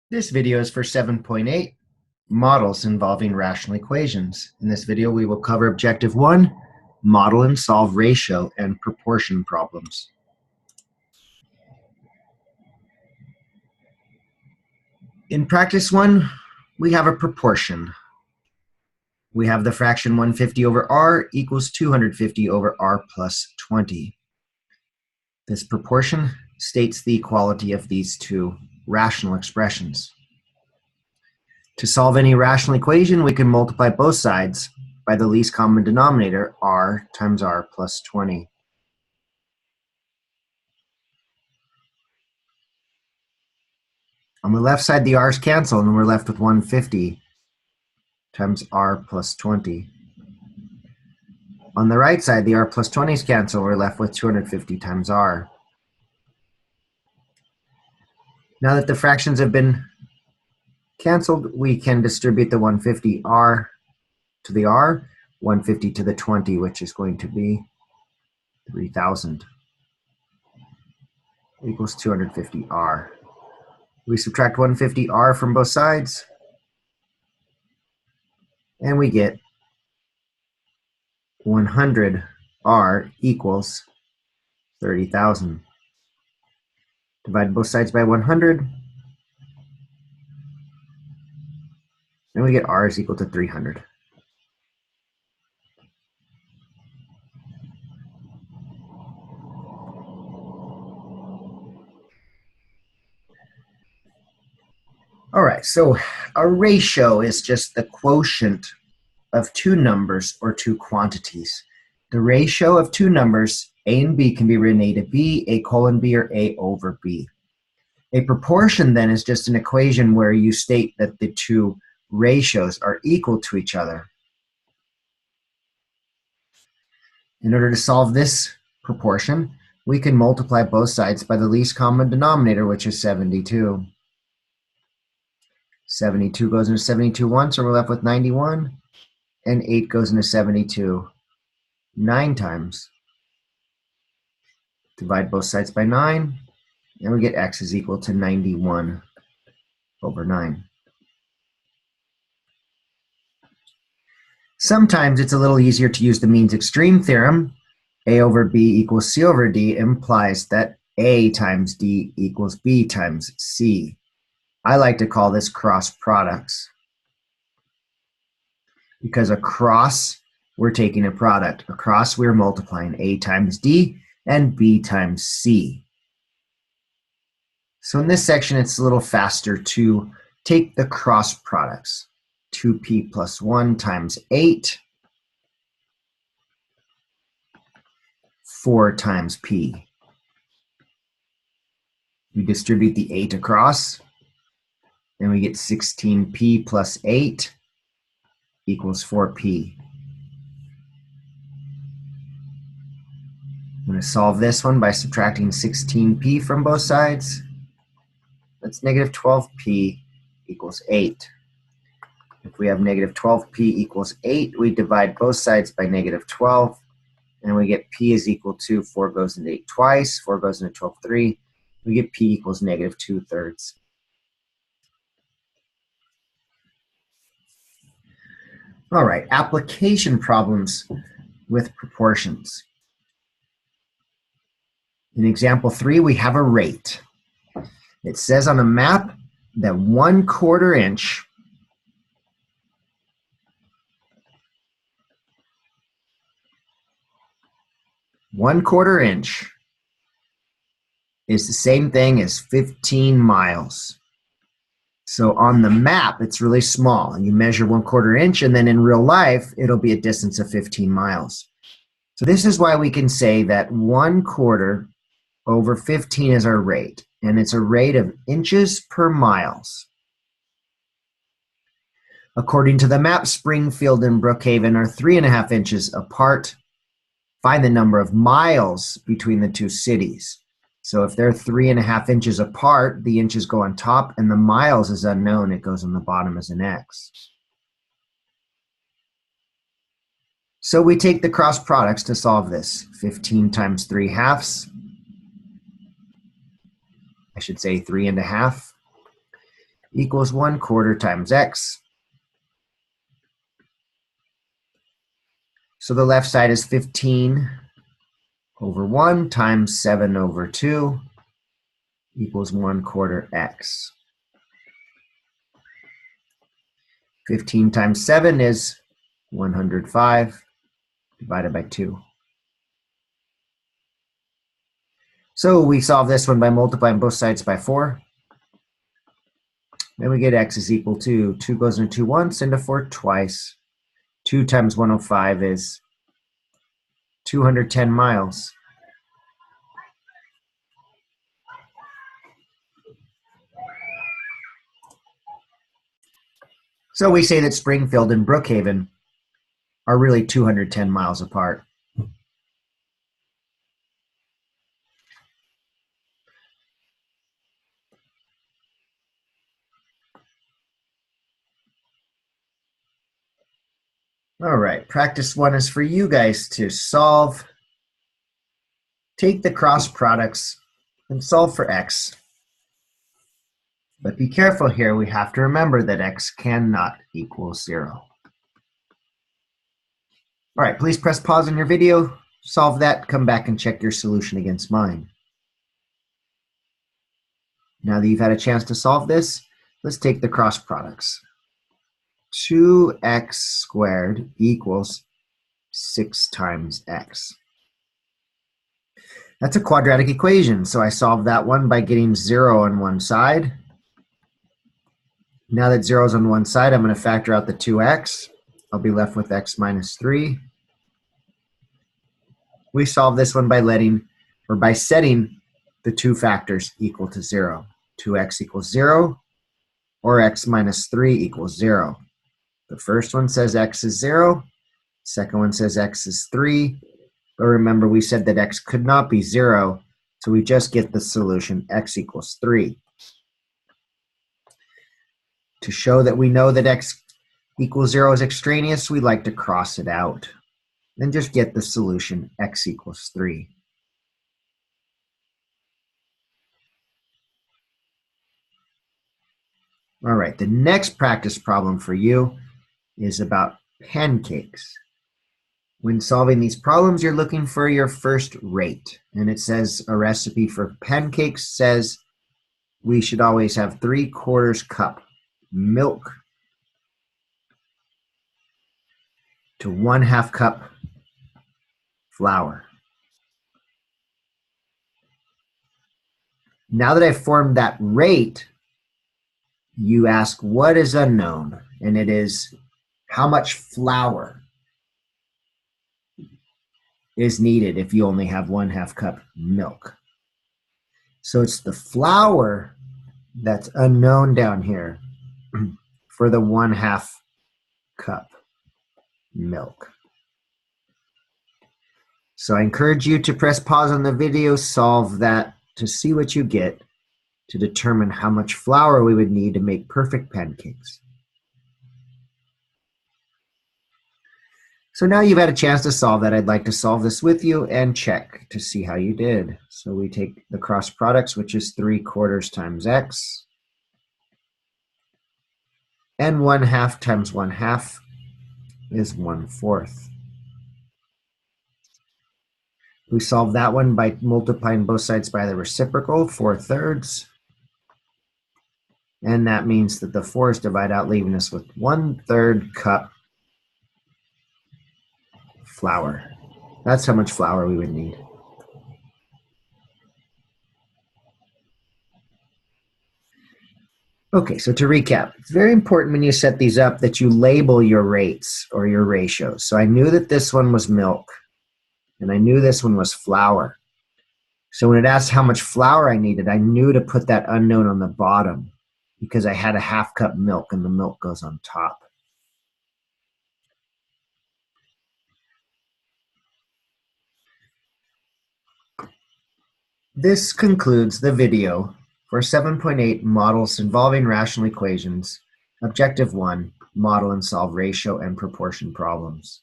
This video is for 7.8, models involving rational equations. In this video, we will cover Objective 1, model and solve ratio and proportion problems. In practice 1, we have a proportion. We have the fraction 150 over r equals 250 over r plus 20. This proportion states the equality of these two rational expressions. To solve any rational equation, we can multiply both sides by the least common denominator, r times r plus 20. On the left side, the r's cancel, and we're left with 150 times r plus 20. On the right side, the r plus 20's cancel, we're left with 250 times r. Now that the fractions have been canceled, we can distribute the 150 r to the r, 150 to the 20, which is going to be 3,000, equals 250 r. We subtract 150 r from both sides, and we get 100 r equals 30,000. Divide both sides by 100, and we get r is equal to 300. All right, so a ratio is just the quotient of two numbers or two quantities. The ratio of two numbers, a and b, can be written a to b, a colon b, or a over b. A proportion then is just an equation where you state that the two ratios are equal to each other. In order to solve this proportion, we can multiply both sides by the least common denominator, which is 72. 72 goes into 72 once, so we're left with 91, and 8 goes into 72 9 times. Divide both sides by 9, and we get x is equal to 91 over 9. Sometimes it's a little easier to use the means extreme theorem. A over b equals c over d implies that a times d equals b times c. I like to call this cross products, because across we're taking a product. Across we're multiplying a times d and b times c. So in this section, it's a little faster to take the cross products. 2p plus 1 times 8, 4 times p. We distribute the 8 across, and we get 16p plus 8 equals 4p. I'm going to solve this one by subtracting 16p from both sides. That's negative 12p equals 8. If we have negative 12p equals 8, we divide both sides by negative 12, and we get p is equal to 4 goes into 8 twice, 4 goes into 12 3. We get p equals negative 2/3. All right, application problems with proportions. In example 3, we have a rate. It says on a map that 1/4 inch is the same thing as 15 miles. So on the map, it's really small, and you measure 1/4 inch, and then in real life, it'll be a distance of 15 miles. So this is why we can say that 1/4 over 15 is our rate, and it's a rate of inches per miles. According to the map, Springfield and Brookhaven are 3.5 inches apart. Find the number of miles between the two cities. So if they're 3.5 inches apart, the inches go on top, and the miles is unknown. It goes on the bottom as an X. So we take the cross products to solve this. 15 times 3/2. I should say 3 1/2 equals 1/4 times x. So the left side is 15 over 1 times 7 over 2 equals 1/4 x. 15 times 7 is 105 divided by 2. So we solve this one by multiplying both sides by 4. Then we get x is equal to 2 goes into 2 once, into 4 twice. 2 times 105 is 210 miles. So we say that Springfield and Brookhaven are really 210 miles apart. All right, practice 1 is for you guys to solve. Take the cross products and solve for x. But be careful here, we have to remember that x cannot equal 0. All right, please press pause on your video, solve that, come back and check your solution against mine. Now that you've had a chance to solve this, let's take the cross products. 2x squared equals 6 times x. That's a quadratic equation, so I solved that one by getting 0 on one side. Now that 0 is on one side, I'm going to factor out the 2x. I'll be left with x minus 3. We solve this one by setting the two factors equal to 0. 2x equals 0, or x minus 3 equals 0. The first one says x is 0. Second one says x is 3. But remember, we said that x could not be 0, so we just get the solution x equals 3. To show that we know that x equals 0 is extraneous, we like to cross it out. Then just get the solution x equals 3. All right, the next practice problem for you is about pancakes. When solving these problems, you're looking for your first rate. And it says a recipe for pancakes says we should always have 3/4 cup milk to 1/2 cup flour. Now that I've formed that rate, you ask what is unknown, and it is how much flour is needed if you only have 1/2 cup milk. So it's the flour that's unknown down here for the 1/2 cup milk. So I encourage you to press pause on the video, solve that to see what you get to determine how much flour we would need to make perfect pancakes. So now you've had a chance to solve that. I'd like to solve this with you and check to see how you did. So we take the cross products, which is 3/4 times x, and 1/2 times 1/2 is 1/4. We solve that one by multiplying both sides by the reciprocal, 4/3. And that means that the 4's divide out, leaving us with 1/3 cup flour. That's how much flour we would need. Okay, so to recap, it's very important when you set these up that you label your rates or your ratios. So I knew that this one was milk, and I knew this one was flour. So when it asked how much flour I needed, I knew to put that unknown on the bottom because I had a 1/2 cup milk and the milk goes on top. This concludes the video for 7.8 Models Involving Rational Equations, Objective 1, Model and Solve Ratio and Proportion Problems.